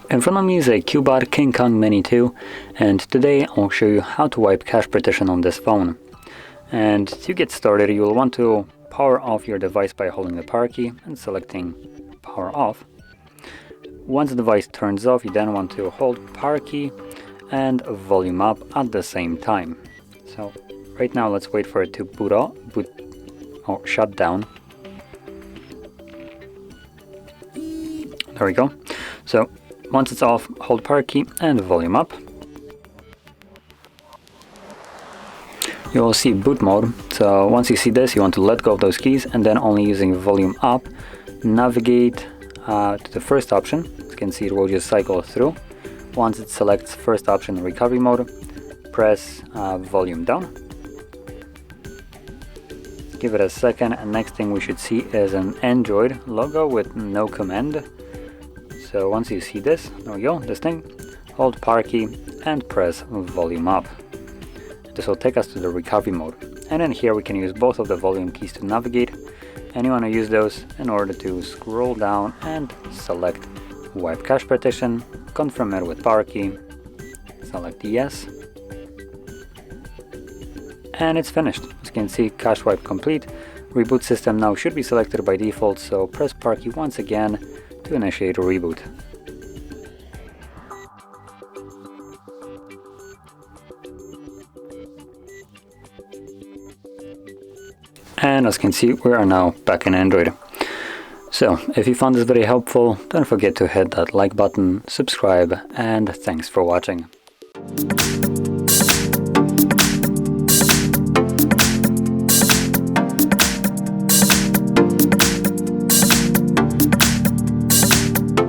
In front of me is a CUBOT King Kong Mini 2, and today I'll show you how to wipe cache partition on this phone. And to get started, you will want to power off your device by holding the power key and selecting power off. Once the device turns off, you then want to hold power key and volume up at the same time. So right now let's wait for it to shut down. There we go. So once it's off, hold power key and volume up. You will see boot mode. So once you see this, you want to let go of those keys and then only using volume up, navigate to the first option. As you can see, it will just cycle through. Once it selects first option, recovery mode, press volume down. Give it a second, and next thing we should see is an Android logo with no command. So once you see this, there we go, this thing, hold power key and press volume up. This will take us to the recovery mode. And then here we can use both of the volume keys to navigate, and you want to use those in order to scroll down and select wipe cache partition, confirm it with power key, select yes, and it's finished. As you can see, cache wipe complete. Reboot system now should be selected by default, so press power key once again to initiate a reboot. And as you can see, we are now back in Android. So if you found this video helpful, don't forget to hit that like button, subscribe, and thanks for watching.